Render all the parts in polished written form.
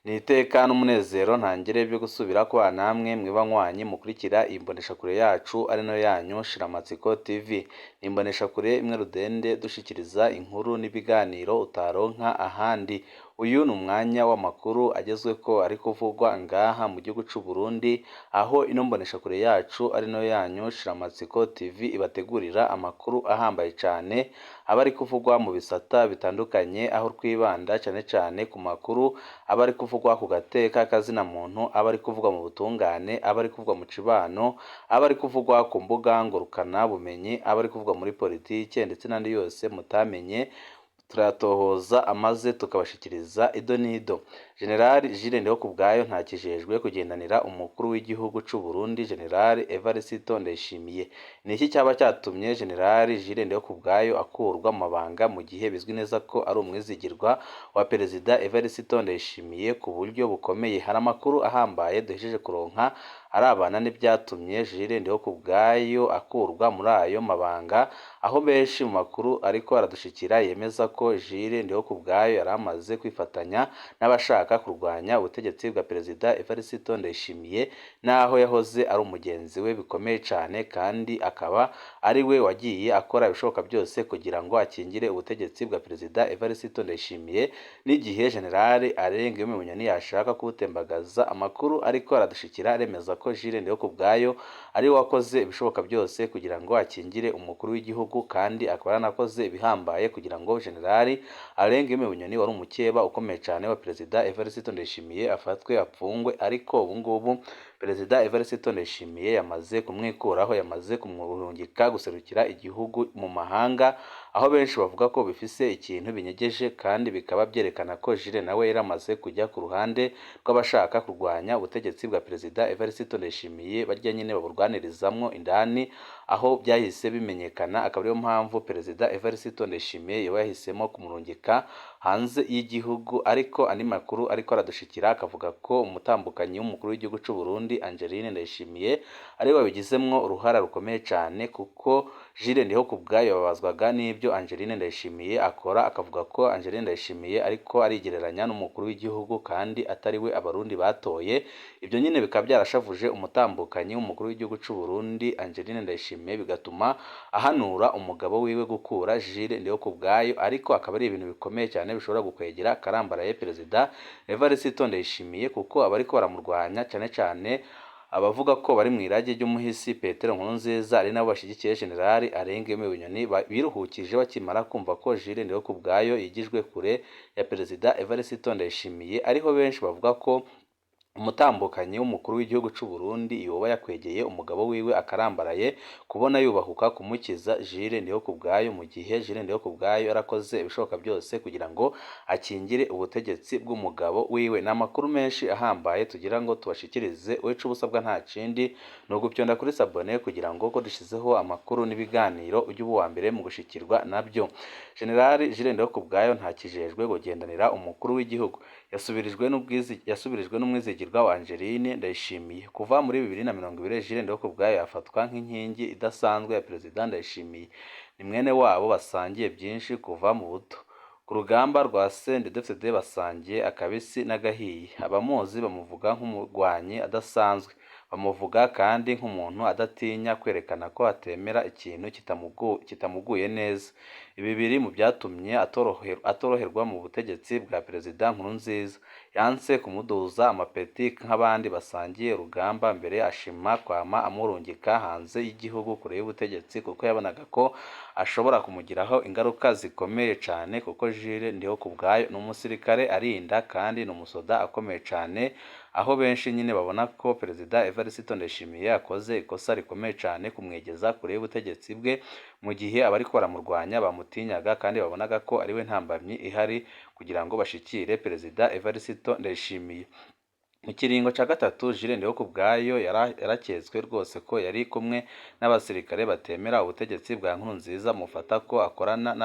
Ni iteka n'umunezero ntangere byo gusubira kubana namwe mwibanywanyi mukurikira imboneshakure yacu ari nayo yanyu Shiramatsiko TV. Ni imboneshakure imwe rudende dushikiriza inkuru n'ibiganiro utaronka ahandi. Uyu ni umwanya w'amakuru agezweko ari kuvugwa ngaha mu gihugu c'u Burundi, aho ino mboneshakure yacu ari nayo yanyu Shiramatsiko TV ibategurira amakuru ahambaye cane aba ari kuvugwa mu bisata bitandukanye, aho twibanda cane cane ku makuru aba ari kuvugwa ku gateka kazina muntu, aba ari kuvugwa mu butungane, aba ari kuvugwa mu cibano, aba ari kuvugwa ku mbuga ngurukana bumenyi, aba ari kuvugwa muri politike ndetse n'andi yose mutamenye turatohoza amaze tukabashikiriza ido nido. General Jules Ndihokubwayo ntakijejwe kugendanira umukuru w'igihugu c'u Burundi General Evariste Ndayishimiye. Ni iki cyaba cyatumye General Jules Ndihokubwayo akurwa mu mabanga mu gihe bizwi neza ko ari umwizigirwa wa Perezida Evariste Ndayishimiye ku buryo bukomeye? Hari amakuru ahambaye duhejeje kuronka arabana n'ibyatumye Jules Ndihokubwayo akurwa muri ayo mabanga, aho benshi mu makuru ariko aradushikira yemeza ko Jules Ndihokubwayo yari amaze kwifatanya n'abashaka kurwanya ubutegetsi bwa Perezida Evariste Ndayishimiye, naho yahoze ari umugenzi we bikomeye cyane, kandi akaba ari we wagiye akora ibishoboka byose kugira ngo akingire ubutegetsi bwa Perezida Evariste Ndayishimiye, n'igihe General Arenga Bunyoni yashaka kubutembagaza. Amakuru ariko aradushikira aremeza ko Jules Ndihokubwayo ari we wakoze ibishoboka byose kugira ngo akingire umukuru w'igihugu, kandi akaba yaranakoze ibihambaye kugira ngo General Arenga Bunyoni wari umukeba ukomeye cyane wa Perezida Evariste Ndayishimiye afatwe apfungwe. Ariko ubu ngubu Perezida Evariste Ndayishimiye yamaze kumwikuraho, yamaze kumurungika guserukira igihugu mu mahanga, aho benshi bavuga ko bifise ikintu binyegeje, kandi bikaba byerekana ko Jules nawe yaramaze kujya ku ruhande rw'abashaka kurwanya ubutegetsi bwa Perezida Evariste Ndayishimiye, barya nyine baburwanirizamwo indani, aho byahise bimenyekana. Akaba ariyo mpamvu Perezida Evariste Ndayishimiye yaba yahisemo kumurungika hanze y'igihugu. Ariko andi makuru ariko aradushikira akavuga ko umutambukanyi w'umukuru w'igihugu c'u Burundi Angeline Ndayishimiye ari we wabigizemwo uruhara rukomeye cyane, kuko Jules Ndihokubwayo babazwaga n'ibyo Angeline Ndayishimiye akora, akavuga ko Angeline Ndayishimiye ariko arigereranya n'umukuru w'igihugu kandi atari we abarundi batoye. Ibyo nyine bikaba byarashavuje umutambukanyi w'umukuru w'igihugu c'u Burundi Angeline Ndayishimiye, bigatuma ahanura umugabo wiwe gukura Jules Ndihokubwayo. Ariko akaba ari ibintu bikomeye cyane bishobora gukwegera karambaraye Perezida Evariste Ndayishimiye, kuko abariko baramurwanya cyane cyane abavuga ko bari mu irage ry'umuhisi Petero Nkurunziza ari nabo bashigikiye General Arenga Bunyoni, biruhukije bakimara kumva ko Jules Ndihokubwayo yigijwe kure ya Perezida Evariste Ndayishimiye. Ariho benshi bavuga ko umutambukanyi w'umukuru w'igihugu c'u Burundi yoba yakwegeye umugabo wiwe akarambaraye kubona yubahuka kumukiza Jules Ndihokubwayo, mu gihe Jules Ndihokubwayo yarakoze ibishoboka byose kugira ngo akingire ubutegetsi bw'umugabo wiwe. Ni amakuru menshi ahambaye tugira ngo tubashikirize, wecu ubusabwa nta kindi ni ugupyonda kuri sabone kugira ngo ko dushizeho amakuru n'ibiganiro ujye uba uwa mbere mu gushikirwa nabyo. General Jules Ndihokubwayo ntakijejwe kugendanira umukuru w'igihugu, yasubirijwe n'umwizigirwa wa Angeline Ndayishimiye. Kuva muri 2020 Jules Ndihokubwayo yafatwa nk'inkingi idasanzwe ya Perezida Ndayishimiye. Ni mwene wabo basangiye byinshi kuva mu buto. Ku rugamba rwa CNDD-FDD basangiye akabisi n'agahiye. Abamuzi bamuvuga nk'umurwanyi adasanzwe, bamuvuga kandi nk'umuntu adatinya kwerekana ko atemera ikintu kitamuguye neza. Ibi biri mu byatumye atoroherwa mu butegetsi bwa Perezida Nkurunziza. Yanse kumuduza amapeti nk'abandi basangiye urugamba, mbere ashima kwama amurungika hanze y'igihugu kure y'ubutegetsi, kuko yabonaga ko ashobora kumugiraho ingaruka zikomeye cyane, kuko Jules Ndihokubwayo ni umusirikare arinda kandi ni umusoda akomeye cyane, aho benshi nyine babona ko Perezida Evariste Ndayishimiye yakoze ikosa rikomeye cyane kumwegeza kure y'ubutegetsi bwe, mu gihe abariko baramurwanya bamutinyaga kandi babonaga ko ari we ntambamyi ihari kugira ngo bashikire Perezida Evariste Ndayishimiye. Mu kiringo ca gatatu Jules Ndihokubwayo yarakezwe rwose ko yari kumwe n'abasirikare batemera ubutegetsi bwa Nkurunziza, mufata ko akorana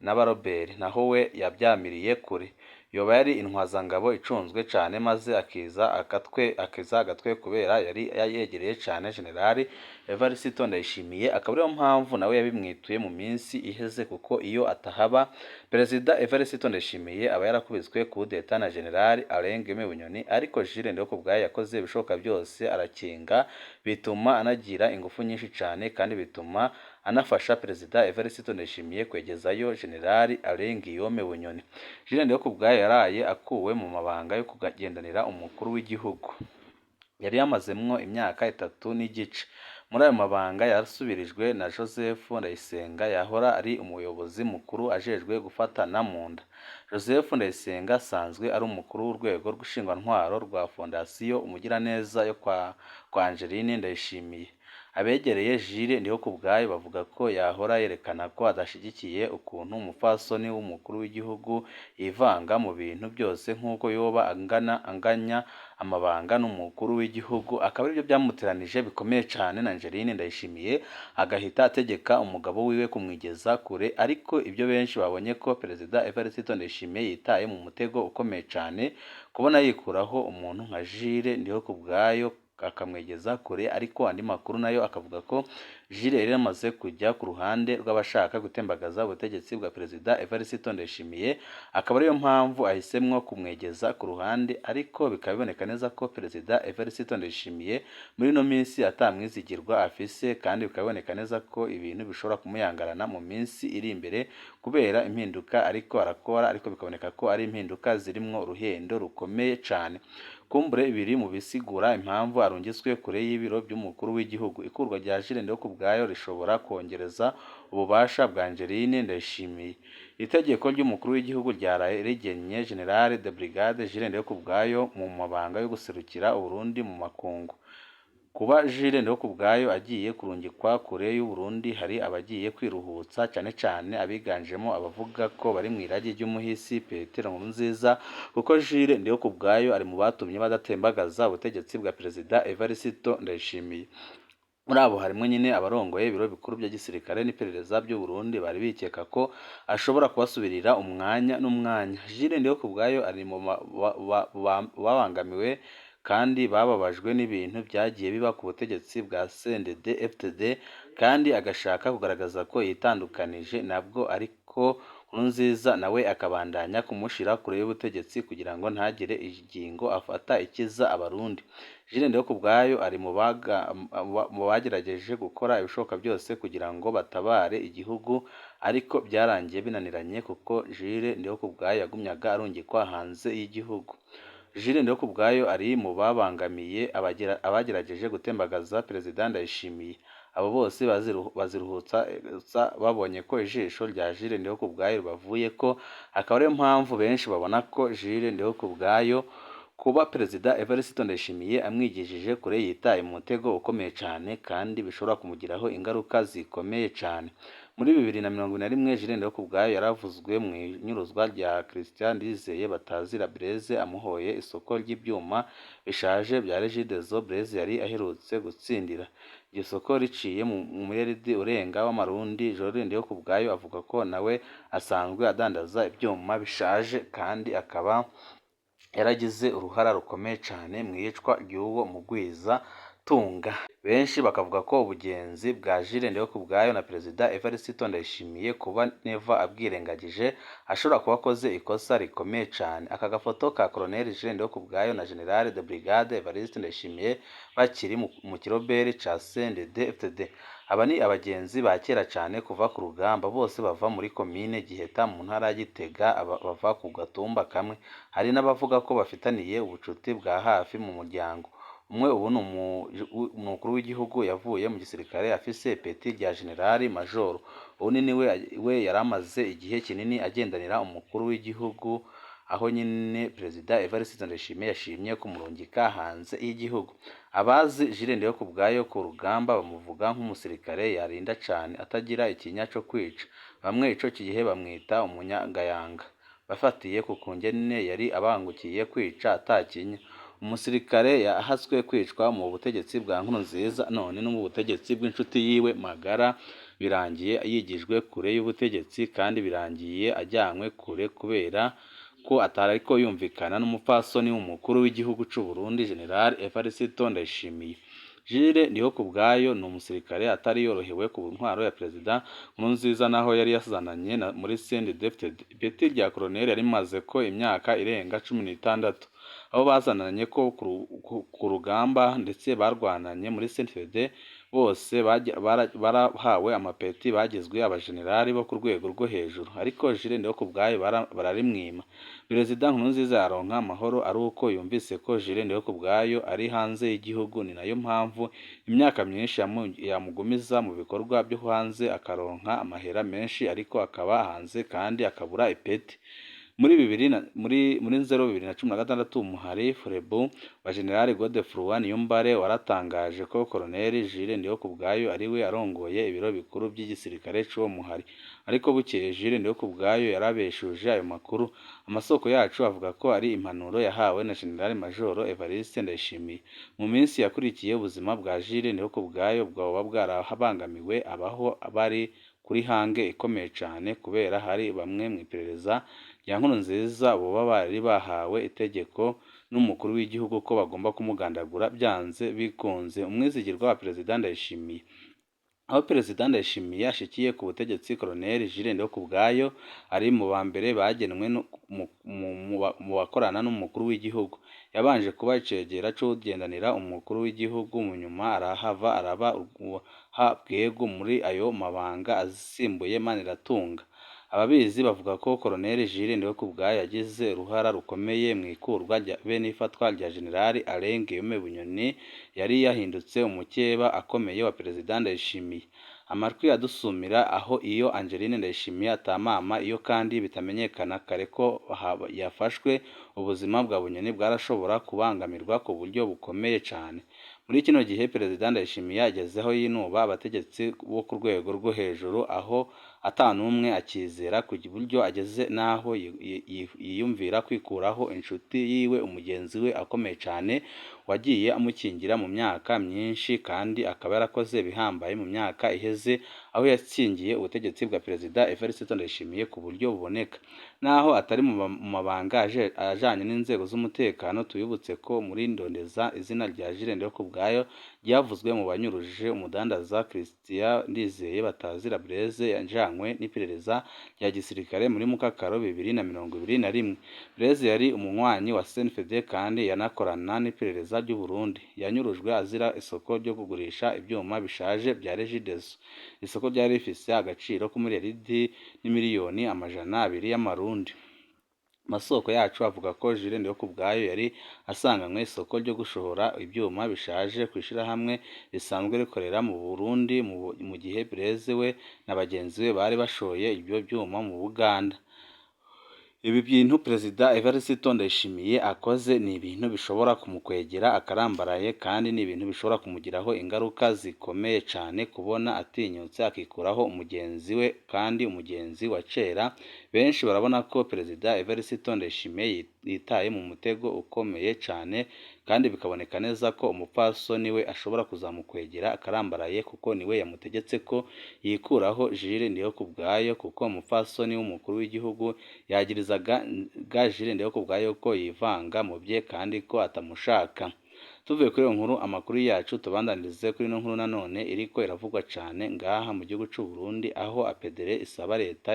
n'abaroberi naho we yabyamiriye kure. Yoba yari intwazangabo icunzwe cyane, maze akiza agatwe kubera yari yegereye cyane General Evariste Ndayishimiye, akaba ariyo mpamvu nawe yabimwituye mu minsi iheze, kuko iyo atahaba Perezida Evariste Ndayishimiye aba yarakubiswe kudeta na General Alain Bunyoni, ariko Jules Ndihokubwayo yakoze ibishoboka byose arakinga, bituma anagira ingufu nyinshi cyane, kandi bituma anafasha Perezida Evariste Ndayishimiye kwegezayo General Alain Bunyoni. Jules Ndihokubwayo yaraye akuwe mu mabanga yo kugendanira umukuru w'igihugu, yari yamazemwo imyaka 3 n'igice. Muri ayo mabanga yarasubirijwe na Joseph Ndayisenga yahora ari umuyobozi mukuru ajejwe gufatana mu nda. Joseph Ndayisenga asanzwe ari umukuru w'urwego rw'ishingwantwaro rwa Fondasiyo Umugiraneza yo kwa Angeline Ndayishimiye. Abegereye Jules Ndihokubwayo bavuga ko yahora yerekana ko adashigikiye ukuntu umupfasoni w'umukuru w'igihugu yivanga mu bintu byose, nk'uko yoba anganya amabanga n'umukuru w'igihugu. Akaba aribyo byamuteranije bikomeye cyane na Angeline Ndayishimiye, agahita ategeka umugabo wiwe kumwigeza kure. Ariko ibyo benshi babonye ko Perezida Evariste Ndayishimiye yitaye mu mutego ukomeye cyane, kubona yikuraho umuntu nka Jules Ndihokubwayo akamwegeza kure. Ariko andi makuru nayo akavuga ko Jules yari yamaze kujya ku ruhande rw'abashaka gutembagaza ubutegetsi bwa Perezida Evariste Ndayishimiye, akaba ariyo mpamvu ahisemwo kumwegeza ku ruhande. Ariko bikaba biboneka neza ko Perezida Evariste Ndayishimiye muri no minsi atamwizigirwa afise, kandi bikaba biboneka neza ko ibintu bishobora kumuyangarana mu minsi iri imbere kubera impinduka ariko arakora, ariko bikaboneka ko ari impinduka zirimwo uruhendo rukomeye cyane. Kumbure biri mu bisigura impamvu arungitswe kure y'ibiro by'umukuru w'igihugu. Ikurwa rya Jules Ndihokubwayo rishobora kongereza ububasha bwa Angeline Ndayishimiye. Itegeko ry'umukuru w'igihugu ryaraye rigennye General de Brigade Jules Ndihokubwayo mu mabanga yo guserukira Burundi mu makungu. Kuba Jules Ndihokubwayo agiye kurungikwa kure y'u Burundi, hari abagiye kwiruhutsa, cyane cyane abiganjemo abavuga ko bari mu iragi ry'umuhisi Petero Nkurunziza, kuko Jules Ndihokubwayo ari mu batumye badatembagaza ubutegetsi bwa Perezida Evariste Ndayishimiye. Muri abo harimo nyine abarongoye ibiro bikuru bya gisirikare n'iperereza by'u Burundi, bari bikeka ko ashobora kubasubirira umwanya n'umwanya. Jules Ndihokubwayo ari mu babangamiwe kandi bababajwe n'ibintu byagiye biba ku butegetsi bwa CNDD FDD, kandi agashaka kugaragaza ko yitandukanije nabwo, ariko Nkurunziza nawe akabandanya kumushira kure y'ubutegetsi kugira ngo ntagire ingingo afata ikiza abarundi. Jules Ndihokubwayo ari mu bagerageje gukora ibishoboka byose kugira ngo batabare igihugu, ariko byarangiye binaniranye kuko Jules Ndihokubwayo yagumyaga arungikwa hanze y'igihugu. Jules Ndihokubwayo ari mu babangamiye abagerageje gutembagaza Perezida Ndayishimiye. Abo bose baziruhutsa babonye ko ijisho rya Jules Ndihokubwayo bavuye ko, akaba ariyo mpamvu benshi babona ko Jules Ndihokubwayo kuba Perezida Evariste Ndayishimiye amwigishije kure yitaye mu mutego ukomeye cyane, kandi bishobora kumugiraho ingaruka zikomeye cyane. Muri 2021 Jules Ndihokubwayo yaravuzwe mu inyuruzwa rya Christian Ndizeye batazira Blaise amuhoye isoko ry'ibyuma bishaje bya Regideso Blaise yari aherutse gutsindira. Iryo soko riciye mu mureridi urenga w'amarundi. Jules Ndihokubwayo avuga ko nawe asanzwe adandaza ibyuma bishaje, kandi akaba yaragize uruhara rukomeye cyane mu iyicwa ry'uwo mugwiza tunga. Benshi bakavuga ko ubugenzi bwa Jules Ndihokubwayo na Perezida Evariste Ndayishimiye kuba neva abwirengagije ashobora kuba akoze ikosa rikomeye cyane. Aka gafoto ka Colonel Jules Ndihokubwayo na General de Brigade Evariste Ndayishimiye bakiri mu kiroberi ca CNDD FDD. Aba ni abagenzi ba kera cyane kuva ku rugamba, bose bava muri komine Giheta mu ntara ya Gitega, bava ku gatumba kamwe. Hari n'abavuga ko bafitaniye ubucuti bwa hafi mu muryango umwe. Ubu ni umukuru w'igihugu yavuye mu gisirikare afise ipeti rya General Major. Ubu ni we yaramaze igihe kinini agendanira umukuru w'igihugu, aho nyine Perezida Evariste Ndayishimiye yashimye kumurungika hanze y'igihugu. Abazi Jules Ndihokubwayo ku rugamba bamuvuga nk'umusirikare yarinda cyane atagira ikinya cyo kwica. Bamwe ico gihe bamwita umunyagayanga, bafatiye ku kungene yari abangukiye kwica atakinya. Umusirikare yahaswe kwicwa mu butegetsi bwa Nkurunziza, none no mu butegetsi bw'inshuti yiwe magara birangiye yigijwe kure y'ubutegetsi, kandi birangiye ajyanywe kure kubera ko atariko yumvikana n'umupfasoni w'umukuru w'igihugu cy'u Burundi General Evariste Ndayishimiye. Jules Ndihokubwayo ni umusirikare atari yorohewe ku ntwaro ya Perezida Nkurunziza naho yari yazananye muri CNDD-FDD. Ipeti rya Colonel yari rimaze ko imyaka irenga 16, aho bazananye ko ku rugamba ndetse barwananye muri CNDD-FDD. Bose barahawe amapeti bagizwe abajenerali bo ku rwego rwo hejuru, ariko Jules Ndihokubwayo bararimwima. Perezida Nkurunziza yaronka amahoro ari uko yumvise ko Jules Ndihokubwayo ari hanze y'igihugu. Ni nayo mpamvu imyaka myinshi yamugumiza mu bikorwa byo hanze, akaronka amahera menshi ariko akaba hanze kandi akabura ipeti. Muri 2016 umuhari Furebu wa General Godefroid Niyombare waratangaje ko Colonel Jules Ndihokubwayo ari we arongoye ibiro bikuru by'igisirikare cy'uwo muhari, ariko bukeye Jules Ndihokubwayo yarabeshuje ayo makuru. Amasoko yacu avuga ko ari impanuro yahawe na General Major Evariste Ndayishimiye. Mu minsi yakurikiye ubuzima bwa Jules Ndihokubwayo bwaba bwarabangamiwe, abaho bari kuri hange ikomeye cyane kubera hari bamwe mu iperereza rya Nkurunziza boba bari bahawe itegeko n'umukuru w'igihugu ko bagomba kumugandagura byanze bikunze. Umwizigirwa wa Perezida Ndayishimiye. Aho Perezida Ndayishimiye ashikiye ku butegetsi, Colonel Jules Ndihokubwayo ari mu ba mbere bagenwe mu bakorana n'umukuru w'igihugu. Yabanje kuba icegera c'ugendanira umukuru w'igihugu, mu nyuma arahava araba bwego muri ayo mabanga asimbuye Maniratunga. Ababizi bavuga ko Colonel Jules Ndihokubwayo yagize uruhara rukomeye mu ikurwa be n'ifatwa rya General Guillaume Bunyoni yari yahindutse umukeba akomeye wa Perezida Ndayishimiye. Amatwi adusumira aho iyo Angeline Ndayishimiye atamama iyo kandi bitamenyekana kare ko yafashwe, ubuzima bwa Bunyoni bwarashobora kubangamirwa ku buryo bukomeye cyane. Muri kino gihe Perezida Ndayishimiye agezeho yinuba abategetsi bo ku rwego rwo hejuru, aho atanumwe akizera ku buryo ageze naho yiyumvira kwikuraho inshuti yiwe, umugenzi we akomeye cyane wagiye amukingira mu myaka myinshi kandi akaba yarakoze bihambaye mu myaka iheze, aho yakingiye ubutegetsi bwa Perezida Evariste Ndayishimiye ku buryo buboneka. Naho atari mu mabanga ajanye n'inzego z'umutekano, tuyibutse ko muri ndondeza izina rya Jules Ndihokubwayo ryavuzwe mu banyuruje umudandaza Christian Ndizeye batazira Blaise yajanywe n'iperereza rya gisirikare muri Mukakaro 2021. Blaise yari umunywanyi wa CNDD-FDD kandi yanakorana n'iperereza ry'u Burundi. Yanyurujwe azira isoko ryo kugurisha ibyuma bishaje bya Regideso. Isoko ryari rifise agaciro k'umuriyaridi n'imiliyoni 200 y'amarundi. Amasoko yacu avuga ko Jules Ndihokubwayo yari asanganywe isoko ryo gushora ibyuma bishaje kwishira hamwe risanzwe rikorera mu Burundi, mu gihe Blaise we na bagenzi be bari bashoye ibyo byuma mu Buganda. Ibi bintu Perezida Evariste Ndayishimiye akoze ni ibintu bishobora kumukwegera akarambaraye, kandi ni ibintu bishobora kumugiraho ingaruka zikomeye cyane, kubona atinyutse akikuraho umugenzi we kandi umugenzi wa kera. Benshi barabona ko Perezida Evariste Ndayishimiye yitaye mu mutego ukomeye cyane, kandi bikaboneka neza ko umupfasoni we ashobora kuzamukwegera akarambaraye, kuko niwe yamutegetse ko yikuraho Jules Ndihokubwayo, kuko umupfasoni w'umukuru w'igihugu yagirizaga Jules Ndihokubwayo ko yivanga mu bye kandi ko atamushaka. Tuvuye kuri iyo nkuru, amakuru yacu tubandanirize kuri ino nkuru nanone iriko iravugwa cyane ngaha mu gihugu cy'u Burundi, aho apedere isaba leta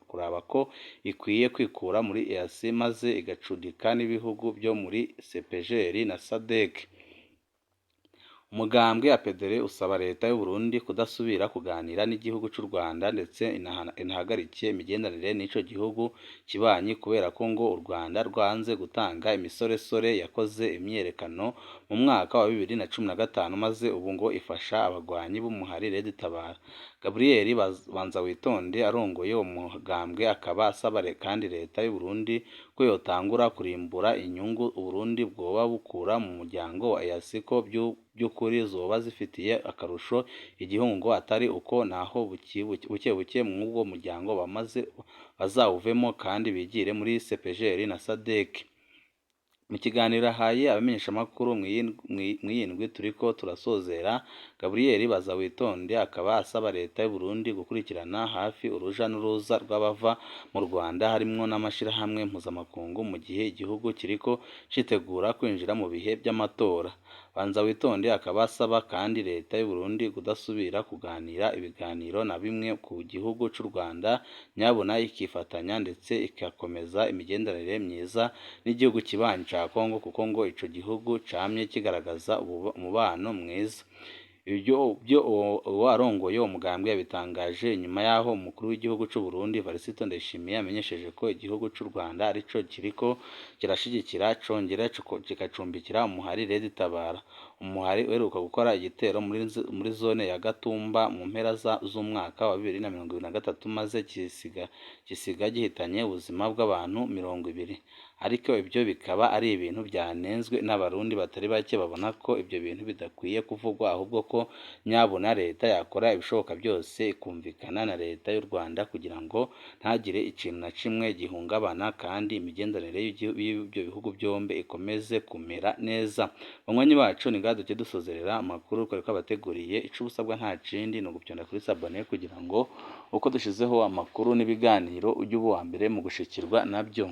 kuraba ko ikwiye kwikura muri EAC maze igacudika n'ibihugu byo muri CPGR na SADC. Umugambwe apedere usaba leta y'u Burundi kudasubira kuganira n'igihugu cy'u Rwanda, ndetse inahagarikiye imigenderanire n'ico gihugu kibanyi, kubera ko ngo u Rwanda rwanze gutanga imisoresore yakoze imyerekano mu mwaka wa 2015, maze ubu ngo ifasha abagwanyi b'umuhari Red Tabara. Gabriel Banzawitonde arongoye uwo mugambwe akaba asaba kandi leta y'u Burundi ko yotangura kurimbura inyungu u Burundi bwoba bukura mu muryango wa EAC, ko by'ukuri zoba zifitiye akarusho igihugu, ngo atari uko naho buke mw'ubwo muryango bazawuvemo kandi bigire muri CPGR na SADC. Mu kiganiro ahaye abamenyeshamakuru mw'iyindwi turiko turasozera, Gabriel Banzawitonde akaba asaba leta y'u Burundi gukurikirana hafi uruja n'uruza rw'abava mu Rwanda, harimwo n'amashirahamwe mpuzamakungu, mu gihe igihugu kiriko citegura kwinjira mu bihe by'amatora. banza witonde akaba asaba kandi leta y'u Burundi kudasubira kuganira ibiganiro na bimwe ku gihugu cy'u Rwanda nyabona ikifatanya ndetse igakomeza imigenderanire myiza n'igihugu kibanyi ca Kongo kuko ngo ico gihugu camye kigaragaza umubano mwiza. Ibyo uwarongoye umugambwe yabitangaje nyuma y'aho umukuru w'igihugu cy'u Burundi Varisito Ndayishimiye amenyesheje ko igihugu cy'u Rwanda arico kiriko kirashigikira congera kikacumbikira umuhari Red Tabara, umuhari uheruka gukora igitero muri zone ya Gatumba mu mpera z'umwaka wa 2023 maze gisiga gihitanye ubuzima bw'abantu 20. Ariko ibyo bikaba ari ibintu byanenzwe n'abarundi batari bake babona ko ibyo bintu bidakwiye kuvugwa ahubwo ko nyabona leta yakora ibishoboka byose ikumvikana na leta y'u Rwanda kugira ngo ntagire ikintu na kimwe gihungabana kandi imigenderanire y'ibyo bihugu byombi ikomeze kumera neza. Banywanyi bacu ni duke dusozerera amakuru twari twabateguriye, ico busabwa nta kindi ni ugupyonda kuri sabone kugira ngo uko dushizeho amakuru n'ibiganiro ujye uba uwa mbere mu gushikirwa nabyo.